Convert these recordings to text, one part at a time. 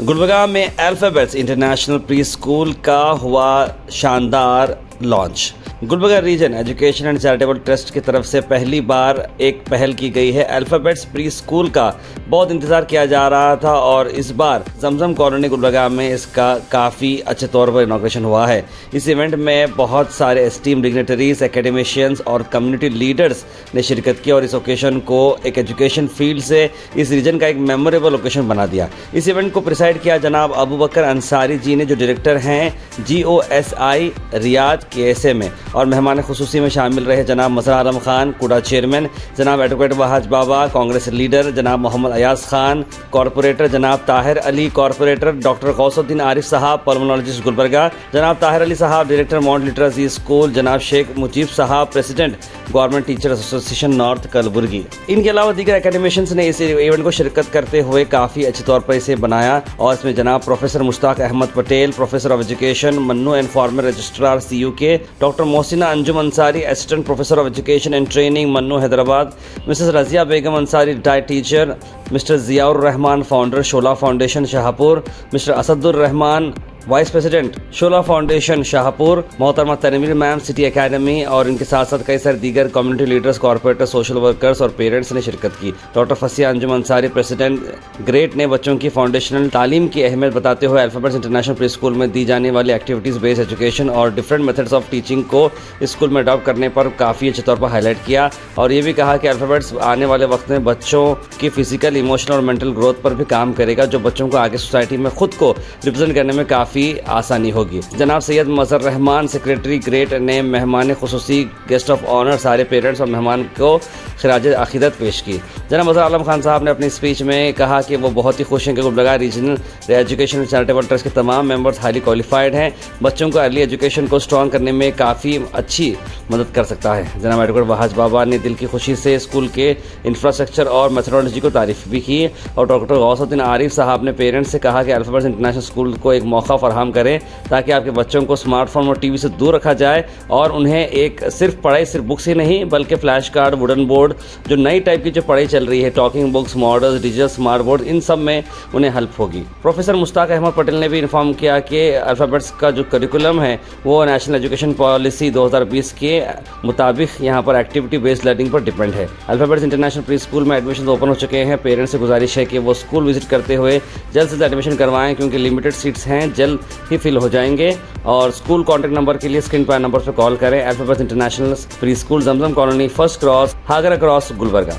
गुलबर्गा में alphabets international pre school का हुआ शानदार launch. Gulbarga region education and charitable trust की तरफ से पहली बार एक पहल की गई है। अल्फाबेट्स प्री स्कूल का बहुत इंतजार किया जा रहा था और इस बार जमजम कॉलोनी गुलबर्गा में इसका काफ़ी अच्छे तौर पर इनॉग्रेशन हुआ है। इस इवेंट में बहुत सारे एस्टीम डिग्नेटरीज, एकेडमिशियंस और कम्युनिटी लीडर्स ने शिरकत की और इस ओकेशन को एक एजुकेशन फील्ड से इस रीजन का एक मेमोरेबल ओकेशन बना दिया। इस इवेंट को प्रिसाइड किया जनाब अबू बकर अंसारी जी ने, जो डायरेक्टर हैं GOSI रियाद KSA में, और मेहमान खुसूसी में शामिल रहे जनाब मज़हर आलम खान कुड़ा चेयरमैन, जनाब एडवोकेट वहाज बाबा कांग्रेस लीडर, जनाब मोहम्मद अयाज खान कॉरपोरेटर, जनाब ताहिर अली कॉरपोरेटर, डॉक्टर गौसुद्दीन आरिफ साहब पल्मोनोलॉजिस्ट गुलबर्गा, जनाब ताहिर अली साहब डायरेक्टर माउंट लिटरेसी स्कूल, जनाब शेख मुजीब साहब president government teacher association north Kalaburagi. इनके अलावा दीगर एकेडमिशियंस ने इस इवेंट को शिरकत करते हुए काफ़ी अच्छे तौर पर इसे बनाया और इसमें जनाब professor Mushtaq Ahmed Patel, professor of education MANUU and former registrar CUK, doctor Mohsina Anjum Ansari assistant professor of education and training MANUU Hyderabad, Mrs Razia Begum Ansari retired teacher, mister Ziaur Rahman founder Shola foundation Shahpur, mister Asadur Rahman vice president Shola foundation Shahpur, मोहतरमा तनवीर मैम सिटी एकेडमी, और इनके साथ साथ कई सारे दीगर community leaders, corporator, social workers और parents ने शिरकत की। Doctor Fasiya Anjum Ansari president great ने बच्चों की फाउंडेशनल तालीम की अहमियत बताते हुए अल्फाबेट्स इंटरनेशनल प्री स्कूल में दी जाने वाली एक्टिविटीज़ बेस्ड एजुकेशन और डिफरेंट मेथड्स ऑफ टीचिंग को स्कूल में अडॉप्ट करने पर काफ़ी अच्छे तौर पर हाईलाइट किया और ये भी कहा कि अल्फाबेट्स आने वाले वक्त में बच्चों की फिजिकल, इमोशनल और मेंटल ग्रोथ पर भी काम करेगा, जो बच्चों को आगे सोसाइटी में खुद को रिप्रेजेंट करने में काफ़ी आसानी होगी। जनाब सैयद मज़हर रहमान सेक्रेटरी ग्रेट ने मेहमान खुसूसी गेस्ट ऑफ ऑनर सारे पेरेंट्स और मेहमान को खिराज अकीदत पेश की। जनाब मज़हर आलम खान साहब ने अपनी स्पीच में कहा कि वो बहुत ही खुश हैं कि Gulbarga regional education and charitable trust के तमाम मेंबर्स हाईली क्वालिफाइड हैं, बच्चों को अर्ली एजुकेशन को स्ट्रॉन्ग करने में काफ़ी अच्छी मदद कर सकता है। जनाब एडवोकेट वहाज बाबा ने दिल की खुशी से स्कूल के इंफ्रास्ट्रक्चर और मेथोडोलॉजी को तारीफ भी की और डॉक्टर गौसुद्दीन आरिफ साहब ने पेरेंट्स से कहा कि अल्फाबेट्स इंटरनेशनल स्कूल को एक मौका फराहम करें ताकि आपके बच्चों को स्मार्टफोन और टीवी से दूर रखा जाए और उन्हें एक सिर्फ पढ़ाई, सिर्फ बुक्स ही नहीं बल्कि फ्लैश कार्ड, वुडन बोर्ड, जो नई टाइप की जो पढ़ाई चल रही है, talking books, models, digital smart board, इन सब में उन्हें हेल्प होगी। प्रोफेसर मुश्ताक अहमद पटेल ने भी इन्फॉर्म किया कि अल्फाबेट्स का जो करिकुलम है वो नेशनल एजुकेशन पॉलिसी 2020 के मुताबिक यहाँ पर एक्टिविटी बेस्ड लर्निंग पर डिपेंड है। अल्फाबेट्स इंटरनेशनल प्री स्कूल में एडमिशन ओपन हो चुके हैं। पेरेंट्स से गुजारिश है कि वो स्कूल विजिट करते हुए जल्द से जल्द एडमिशन करवाएं क्योंकि लिमिटेड सीट्स हैं, जल्द ही फिल हो जाएंगे। और स्कूल कॉन्टैक्ट नंबर के लिए स्क्रीन पर नंबर पर कॉल करें। Alphabets international pre school, Zamzam colony, first cross, Hagra cross, Gulbarga.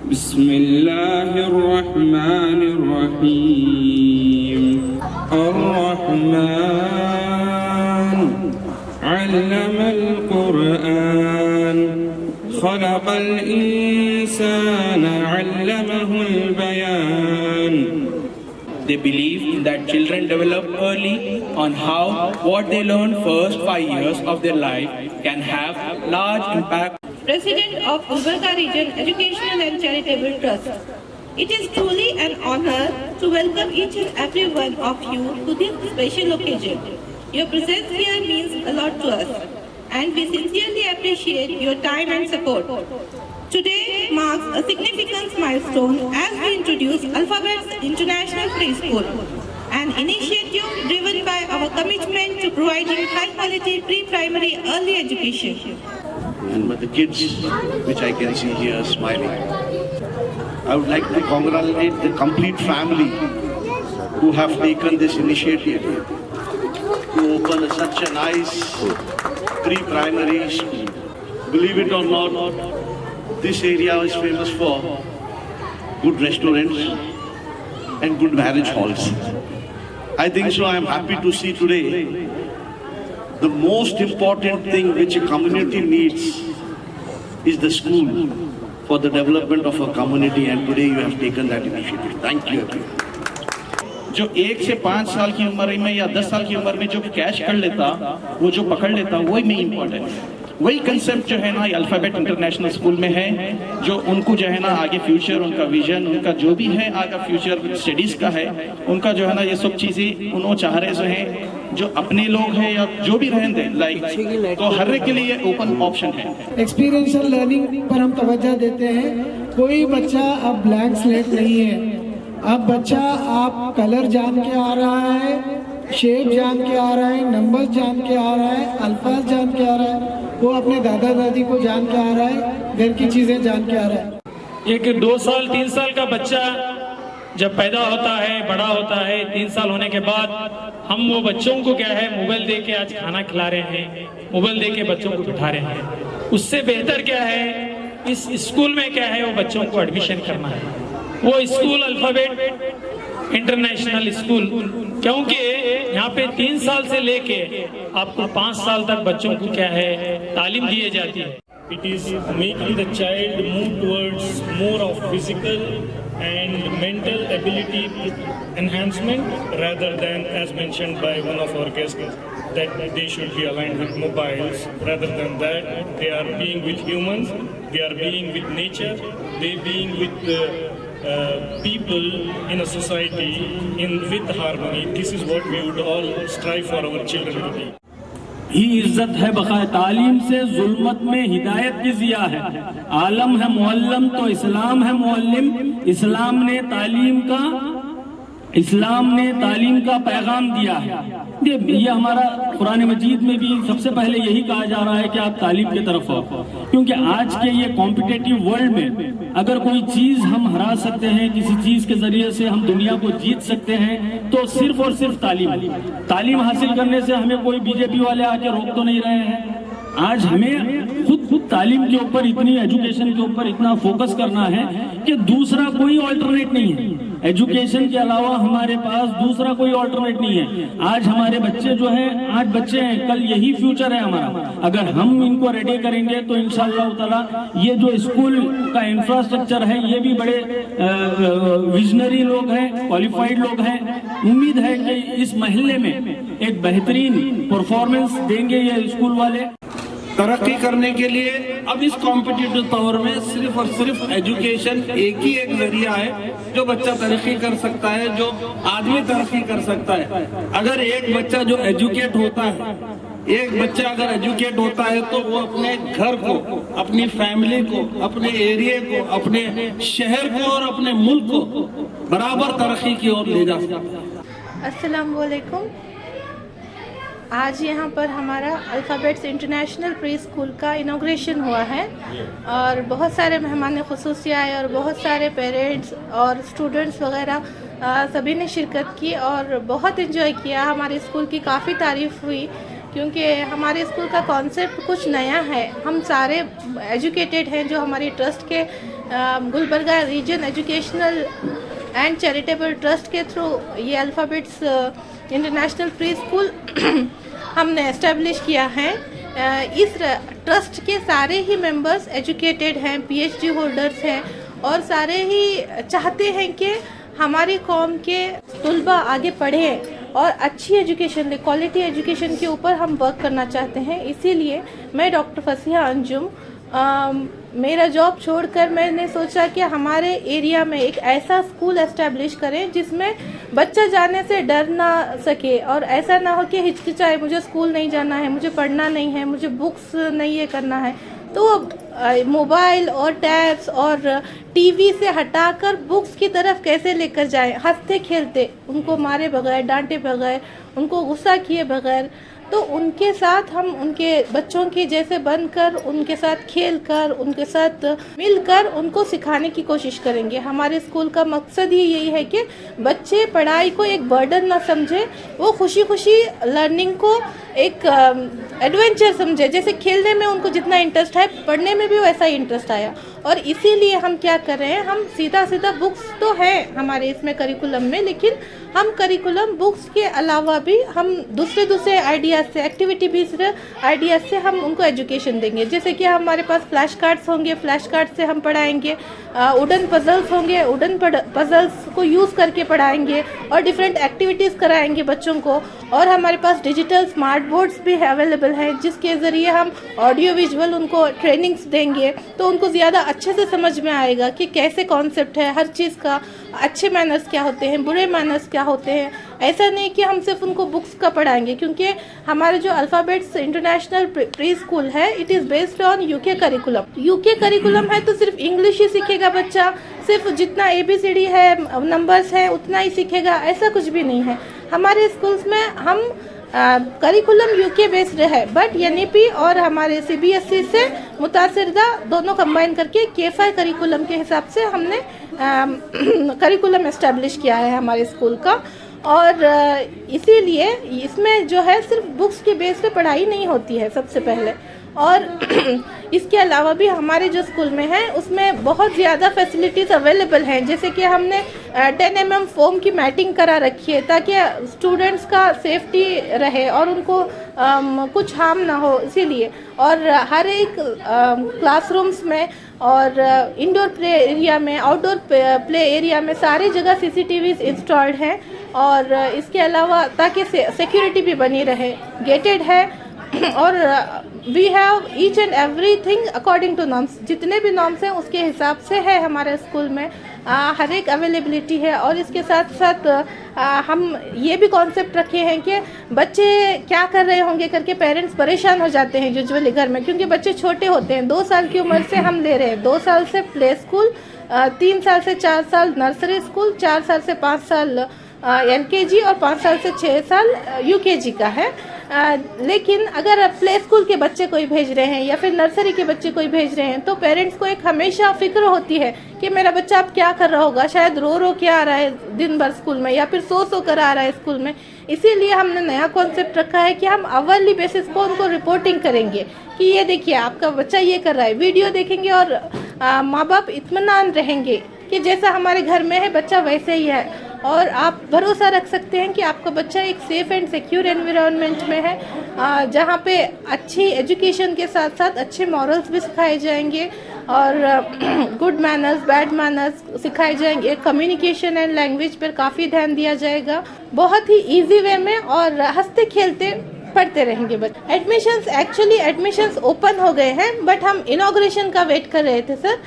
बिस्मिल्लाहिर्रहमानिर्रहीम। अर्रहमान अल्लमल कुरआन खलक़ल इंसान अल्लमहुल बयान। They believe that children develop early on how what they learn first 5 years of their life can have large impact. President of Gulbarga Region Educational and Charitable Trust. It is truly an honor to welcome each and every one of you to this special occasion. Your presence here means a lot to us and we sincerely appreciate your time and support. Today marks a significant milestone as we introduce Alphabets International Preschool, an initiative driven by our commitment to providing high-quality pre-primary early education. And with the kids, which I can see here smiling, I would like to congratulate the complete family who have taken this initiative to open such a nice pre-primary school. Believe it or not, this area is famous for good restaurants and good marriage halls. I think so. I am happy to see today the most important thing which a community needs is the school for the development of a community, and today you have taken that initiative. Thank you everyone. जो 1 से 5 साल की उम्र में या 10 साल की उम्र में जो कैच कर लेता, वो जो पकड़ लेता, वही मेन इम्पोर्टेंट है। वही कंसेप्ट जो है ना अल्फाबेट इंटरनेशनल स्कूल में है, जो उनको जो है ना आगे फ्यूचर, उनका विजन, उनका जो भी है आगे फ्यूचर स्टडीज का है, उनका जो है ना ये सब चीज़ें उन्होंने चाह रहे जो हैं, जो अपने लोग हैं या जो भी रहते हैं लाइक, तो हर एक के लिए ओपन ऑप्शन है। एक्सपीरियंशियल लर्निंग पर हम तवज्जो देते हैं। कोई बच्चा अब ब्लैंक स्लेट नहीं है। अब बच्चा आप कलर जान के आ रहा है, शेप जान के आ रहा है, नंबर जान के आ रहा है, अल्फाज जान के आ रहा है, वो अपने दादा दादी को जान के आ रहा है, घर की चीज़ें जान के आ रहा है। एक 2 साल 3 साल का बच्चा जब पैदा होता है, बड़ा होता है, 3 साल होने के बाद हम वो बच्चों को क्या है मोबाइल दे के आज खाना खिला रहे हैं, मोबाइल दे के बच्चों को बिठा रहे हैं। उससे बेहतर क्या है, इस स्कूल में क्या है वो बच्चों को एडमिशन करना है, वो स्कूल अल्फाबेट इंटरनेशनल स्कूल, क्योंकि यहाँ पे 3 साल से लेके आपको 5 साल तक बच्चों को क्या है तालीम दी जाती है। It is making the child move towards more of physical and mental ability enhancement rather than, as mentioned by one of our guests, that they should be aligned with mobiles. Rather than that, they are being with humans, they are being with nature, they being with people in a society with harmony. This is what we would all strive for our children to be. ही इज्जत है बक़ाए तालीम से, जुल्मत में हिदायत की जिया है। आलम है मुअल्लम तो इस्लाम है मुअल्लिम। इस्लाम ने तालीम का पैगाम दिया है। ये हमारा कुरान मजीद में भी सबसे पहले यही कहा जा रहा है कि आप तालीम की तरफ हो, क्योंकि आज के ये कॉम्पिटिटिव वर्ल्ड में अगर कोई चीज हम हरा सकते हैं, किसी चीज के जरिए से हम दुनिया को जीत सकते हैं, तो सिर्फ और सिर्फ तालीम हासिल करने से हमें कोई बीजेपी वाले आके रोक तो नहीं रहे हैं। आज हमें खुद तालीम के ऊपर, इतनी एजुकेशन के ऊपर इतना फोकस करना है कि दूसरा कोई ऑल्टरनेट नहीं है। एजुकेशन के अलावा हमारे पास दूसरा कोई ऑल्टरनेट नहीं है। आज हमारे बच्चे जो हैं, आज बच्चे हैं, कल यही फ्यूचर है हमारा। अगर हम इनको रेडी करेंगे तो इंशाअल्लाह ताला ये जो स्कूल का इंफ्रास्ट्रक्चर है, ये भी बड़े विजनरी लोग हैं, क्वालिफाइड लोग हैं। उम्मीद है कि इस महल्ले में एक बेहतरीन परफॉर्मेंस देंगे ये स्कूल वाले। तरक्की करने के लिए अब इस कॉम्पिटिटिव दौर में सिर्फ और सिर्फ एजुकेशन एक जरिया है जो बच्चा तरक्की कर सकता है, जो आदमी तरक्की कर सकता है। अगर एक बच्चा जो एजुकेट होता है, एक बच्चा अगर एजुकेट होता है तो वो अपने घर को, अपनी फैमिली को, अपने एरिया को, अपने शहर को और अपने मुल्क को बराबर तरक्की की ओर ले जा सकता है। अस्सलाम वालेकुम। आज यहाँ पर हमारा अल्फ़ाबेट्स इंटरनेशनल प्री स्कूल का इनॉग्रेशन हुआ है और बहुत सारे मेहमान खुसूसी आए और बहुत सारे पेरेंट्स और स्टूडेंट्स वगैरह सभी ने शिरकत की और बहुत इन्जॉय किया। हमारे स्कूल की काफ़ी तारीफ़ हुई क्योंकि हमारे स्कूल का कॉन्सेप्ट कुछ नया है। हम सारे एजुकेटेड हैं जो हमारी ट्रस्ट के Gulbarga region educational and charitable trust के थ्रू ये अल्फ़ाबेट्स इंटरनेशनल प्री स्कूल हमने एस्टेब्लिश किया है। इस ट्रस्ट के सारे ही मेंबर्स एजुकेटेड हैं, PhD होल्डर्स हैं और सारे ही चाहते हैं कि हमारी कौम के तुलबा आगे पढ़ें और अच्छी एजुकेशन ले, क्वालिटी एजुकेशन के ऊपर हम वर्क करना चाहते हैं। इसीलिए मैं डॉक्टर फसिया अंजुम मेरा जॉब छोड़कर मैंने सोचा कि हमारे एरिया में एक ऐसा स्कूल एस्टेब्लिश करें जिसमें बच्चा जाने से डर ना सके और ऐसा ना हो कि हिचकिचाए, मुझे स्कूल नहीं जाना है, मुझे पढ़ना नहीं है, मुझे बुक्स नहीं ये करना है। तो मोबाइल और टैब्स और टीवी से हटाकर बुक्स की तरफ कैसे लेकर जाएं, हंसते खेलते, उनको मारे बगैर, डांटे बगैर, उनको गुस्सा किए बगैर। तो उनके साथ हम उनके बच्चों के जैसे बनकर, उनके साथ खेलकर, उनके साथ मिलकर उनको सिखाने की कोशिश करेंगे। हमारे स्कूल का मकसद ही यही है कि बच्चे पढ़ाई को एक बर्डन ना समझे, वो खुशी खुशी लर्निंग को एक एडवेंचर समझे। जैसे खेलने में उनको जितना इंटरेस्ट है, पढ़ने में भी वैसा ही इंटरेस्ट आया। और इसीलिए हम क्या कर रहे हैं, हम सीधा बुक्स तो है हमारे इसमें करिकुलम में, लेकिन हम करिकुलम बुक्स के अलावा भी हम दूसरे आइडियाज़ आइडियाज़ से, एक्टिविटी बेस्ड आइडियाज़ से हम उनको एजुकेशन देंगे। जैसे कि हमारे पास फ्लैश कार्ड्स होंगे, फ्लैश कार्ड से हम पढ़ाएंगे, वुडन पजल्स होंगे, वुडन पजल्स को यूज़ करके पढ़ाएंगे और डिफरेंट एक्टिविटीज़ कराएंगे बच्चों को। और हमारे पास डिजिटल स्मार्ट बोर्ड्स भी अवेलेबल हैं जिसके ज़रिए हम ऑडियो विजुअल उनको ट्रेनिंग्स देंगे, तो उनको ज़्यादा अच्छे से समझ में आएगा कि कैसे कॉन्सेप्ट है हर चीज़ का, अच्छे मैनर्स क्या होते हैं, बुरे मैनर्स क्या होते हैं। ऐसा नहीं कि हम सिर्फ उनको बुक्स का पढ़ाएंगे, क्योंकि हमारे जो अल्फ़ाबेट्स इंटरनेशनल प्री स्कूल है it is based on UK curriculum. UK curriculum है तो सिर्फ इंग्लिश ही सीखेगा बच्चा, सिर्फ जितना ABCD है, नंबर्स है, उतना ही सीखेगा, ऐसा कुछ भी नहीं है। हमारे स्कूल्स में हम करिकुलम यूके बेस्ड है, बट NEP और हमारे CBSE से मुतासिरदा दोनों कंबाइन करके K5 करिकुलम के हिसाब से हमने करिकुलम एस्टेब्लिश किया है हमारे स्कूल का। और इसीलिए इसमें जो है सिर्फ बुक्स के बेस पे पढ़ाई नहीं होती है सबसे पहले, और इसके अलावा भी हमारे जो स्कूल में है उसमें बहुत ज़्यादा फैसिलिटीज़ अवेलेबल हैं। जैसे कि हमने 10 mm फोम की मैटिंग करा रखी है ताकि स्टूडेंट्स का सेफ्टी रहे और उनको कुछ हार्म ना हो, इसीलिए। और हर एक क्लासरूम्स में और इंडोर प्ले एरिया में, आउटडोर प्ले एरिया में सारी जगह CCTVs इंस्टॉल्ड हैं। और इसके अलावा ताकि सिक्योरिटी भी बनी रहे, गेटेड है। और we have each and everything according to norms, जितने भी नॉर्म्स हैं उसके हिसाब से है हमारे स्कूल में, हर एक अवेलेबिलिटी है। और इसके साथ साथ हम ये भी कॉन्सेप्ट रखे हैं कि बच्चे क्या कर रहे होंगे करके पेरेंट्स परेशान हो जाते हैं यूजुअली घर में, क्योंकि बच्चे छोटे होते हैं। 2 साल की उम्र से हम ले रहे हैं, 2 साल से प्ले स्कूल, 3 साल से 4 साल नर्सरी स्कूल, 4 साल से 5 साल LKG और 5 साल से 6 साल UKG का है। लेकिन अगर प्ले स्कूल के बच्चे कोई भेज रहे हैं या फिर नर्सरी के बच्चे कोई भेज रहे हैं तो पेरेंट्स को एक हमेशा फिक्र होती है कि मेरा बच्चा अब क्या कर रहा होगा, शायद रो रो के आ रहा है दिन भर स्कूल में या फिर सो कर आ रहा है स्कूल में। इसीलिए हमने नया कॉन्सेप्ट रखा है कि हम आवरली बेसिस को उनको रिपोर्टिंग करेंगे कि ये देखिए आपका बच्चा ये कर रहा है, वीडियो देखेंगे और माँ बाप इत्मीनान रहेंगे कि जैसा हमारे घर में है बच्चा वैसे ही है। और आप भरोसा रख सकते हैं कि आपका बच्चा एक सेफ़ एंड सिक्योर एनवायरनमेंट में है, जहाँ पे अच्छी एजुकेशन के साथ साथ अच्छे मॉरल्स भी सिखाए जाएंगे और गुड मैनर्स, बैड मैनर्स सिखाए जाएंगे। कम्युनिकेशन एंड लैंग्वेज पर काफ़ी ध्यान दिया जाएगा, बहुत ही ईजी वे में, और हंसते खेलते पढ़ते रहेंगे बच्चे। एडमिशंस ओपन हो गए हैं, बट हम इनॉग्रेशन का वेट कर रहे थे सर।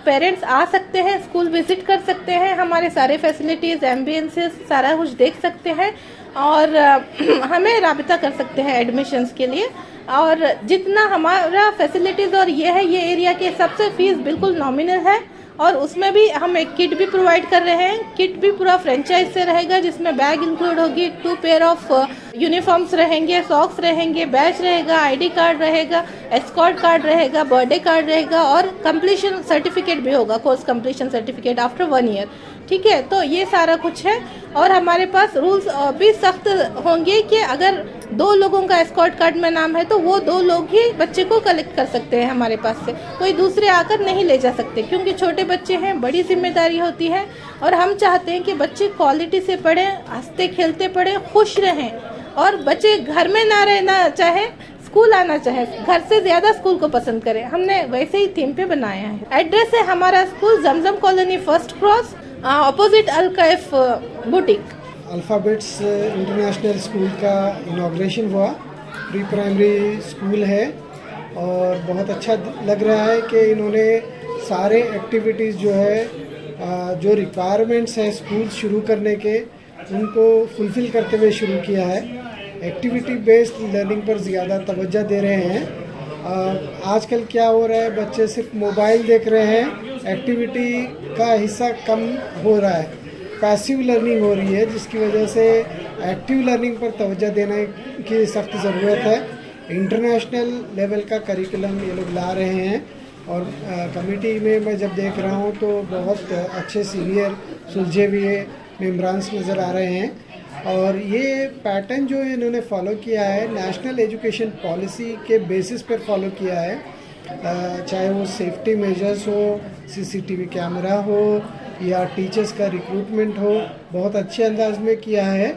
पेरेंट्स आ सकते हैं, स्कूल विजिट कर सकते हैं, हमारे सारे फैसिलिटीज़, एम्बियंसेस सारा कुछ देख सकते हैं और हमें राबिता कर सकते हैं एडमिशन्स के लिए। और जितना हमारा फैसिलिटीज़ और ये है, ये एरिया के हिसाब से फ़ीस बिल्कुल नॉमिनल है। और उसमें भी हम एक किट भी प्रोवाइड कर रहे हैं। किट भी पूरा फ्रेंचाइज से रहेगा, जिसमें बैग इंक्लूड होगी, 2 पेयर ऑफ यूनिफॉर्म्स रहेंगे, सॉक्स रहेंगे, बैच रहेगा, ID कार्ड रहेगा, एस्कॉर्ट कार्ड रहेगा, बर्थडे कार्ड रहेगा और कंप्लीशन सर्टिफिकेट भी होगा, course completion certificate after 1 year. ठीक है, तो ये सारा कुछ है। और हमारे पास रूल्स भी सख्त होंगे कि अगर 2 लोगों का एस्कॉर्ट कार्ड में नाम है तो वो 2 लोग ही बच्चे को कलेक्ट कर सकते हैं हमारे पास से, कोई दूसरे आकर नहीं ले जा सकते, क्योंकि छोटे बच्चे हैं, बड़ी जिम्मेदारी होती है। और हम चाहते हैं कि बच्चे क्वालिटी से पढ़ें, हंसते खेलते पढ़ें, खुश रहें, और बच्चे घर में ना रहना चाहे, स्कूल आना चाहे, घर से ज़्यादा स्कूल को पसंद करें। हमने वैसे ही थीम पे बनाया है। एड्रेस है हमारा school Zamzam colony, first cross, opposite Al Kaif boutique. Alphabets international school का इनॉग्रेशन हुआ, प्री प्राइमरी स्कूल है और बहुत अच्छा लग रहा है कि इन्होंने सारे एक्टिविटीज़ जो है, जो रिक्वायरमेंट्स हैं स्कूल शुरू करने के, उनको फुलफ़िल करते हुए शुरू किया है। एक्टिविटी बेस्ड लर्निंग पर ज़्यादा तवज्जो दे रहे हैं। आजकल क्या हो रहा है, बच्चे सिर्फ मोबाइल देख रहे हैं, एक्टिविटी का हिस्सा कम हो रहा है, पैसिव लर्निंग हो रही है, जिसकी वजह से एक्टिव लर्निंग पर तवज्जो देने की सख्त ज़रूरत है। इंटरनेशनल लेवल का करिकुलम ये लोग ला रहे हैं और कमेटी में मैं जब देख रहा हूँ तो बहुत अच्छे सीनियर सुलझे हुए मेम्बरान्स नज़र आ रहे हैं। और ये पैटर्न जो है इन्होंने फॉलो किया है, नेशनल एजुकेशन पॉलिसी के बेसिस पर फॉलो किया है, चाहे वो सेफ्टी मेजर्स हो, CCTV कैमरा हो या टीचर्स का रिक्रूटमेंट हो, बहुत अच्छे अंदाज में किया है।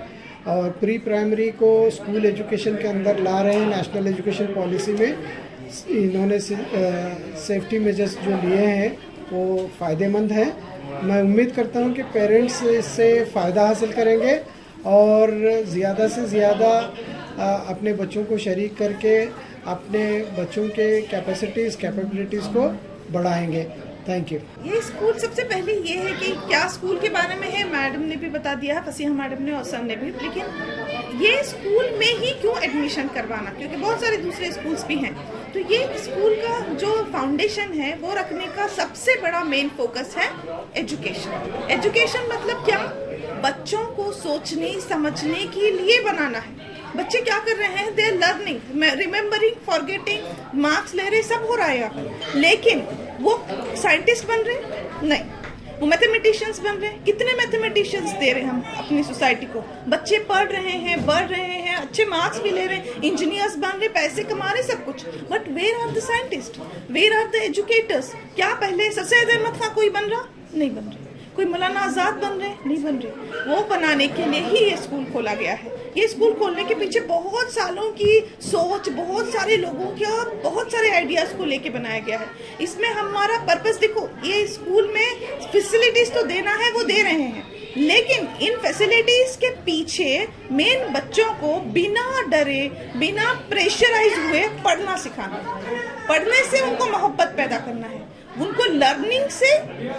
और प्री प्राइमरी को स्कूल एजुकेशन के अंदर ला रहे हैं। नेशनल एजुकेशन पॉलिसी में इन्होंने सेफ्टी मेजर्स जो लिए हैं वो फ़ायदेमंद हैं। मैं उम्मीद करता हूं कि पेरेंट्स इससे फ़ायदा हासिल करेंगे और ज़्यादा से ज़्यादा अपने बच्चों को शरीक करके अपने बच्चों के कैपेबिलिटीज़ को बढ़ाएंगे। Thank you. ये स्कूल सबसे पहले ये है कि क्या स्कूल के बारे में है, मैडम ने भी बता दिया है, फसीहा मैडम ने और सर ने भी, लेकिन ये स्कूल में ही क्यों एडमिशन करवाना, क्योंकि बहुत सारे दूसरे स्कूल्स भी हैं। तो ये स्कूल का जो फाउंडेशन है वो रखने का सबसे बड़ा मेन फोकस है एजुकेशन। एजुकेशन मतलब क्या, बच्चों को सोचने समझने के लिए बनाना है। बच्चे क्या कर रहे हैं, they are learning, remembering, forgetting, marks ले रहे, सब हो रहा है यहाँ पर, लेकिन वो साइंटिस्ट बन रहे हैं नहीं, वो मैथमेटिशियंस बन रहे हैं। कितने मैथमेटिशियंस दे रहे हैं हम अपनी सोसाइटी को, बच्चे पढ़ रहे हैं, बढ़ रहे हैं, अच्छे मार्क्स भी ले रहे हैं, इंजीनियर्स बन रहे, पैसे कमा रहे, सब कुछ, but where are the scientist, where are the educators? क्या पहले सर सैयद अहमद खां कोई बन रहा? नहीं बन रहे। कोई मौलाना आज़ाद बन रहे? नहीं बन रहे। वो बनाने के लिए ही ये स्कूल खोला गया है। ये स्कूल खोलने के पीछे बहुत सालों की सोच, बहुत सारे लोगों के और बहुत सारे आइडियाज़ को लेके बनाया गया है। इसमें हमारा पर्पस देखो, ये स्कूल में फैसिलिटीज़ तो देना है, वो दे रहे हैं, लेकिन इन फैसिलिटीज़ के पीछे मेन बच्चों को बिना डरे, बिना प्रेशराइज हुए पढ़ना सिखाना, पढ़ने से उनको मोहब्बत पैदा करना है, उनको लर्निंग से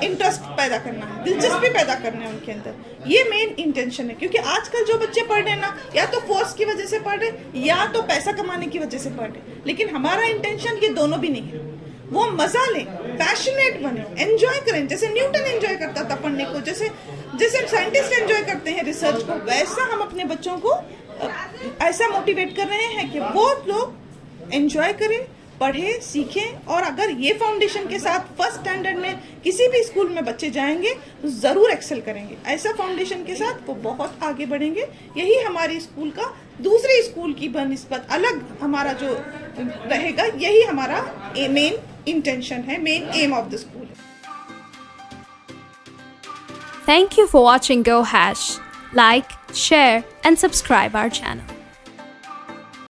इंटरेस्ट पैदा करना है, दिलचस्पी पैदा करना है उनके अंदर। ये मेन इंटेंशन है, क्योंकि आजकल जो बच्चे पढ़ रहे हैं ना, या तो फोर्स की वजह से पढ़ रहे या तो पैसा कमाने की वजह से पढ़ रहे, लेकिन हमारा इंटेंशन ये दोनों भी नहीं है। वो मजा लें, पैशनेट बने, एंजॉय करें, जैसे न्यूटन एंजॉय करता था पढ़ने को, जैसे साइंटिस्ट एंजॉय करते हैं रिसर्च को, वैसा हम अपने बच्चों को ऐसा मोटिवेट कर रहे हैं कि वो लोग एंजॉय करें, पढ़े, सीखें। और अगर ये फाउंडेशन के साथ फर्स्ट स्टैंडर्ड में किसी भी स्कूल में बच्चे जाएंगे तो ज़रूर एक्सेल करेंगे। ऐसा फाउंडेशन के साथ वो बहुत आगे बढ़ेंगे। यही हमारी स्कूल का दूसरे स्कूल की बनिस्बत अलग हमारा जो रहेगा, यही हमारा मेन इंटेंशन है, main M of the school. Thank you for watching Go Hash. Like, share and subscribe our channel.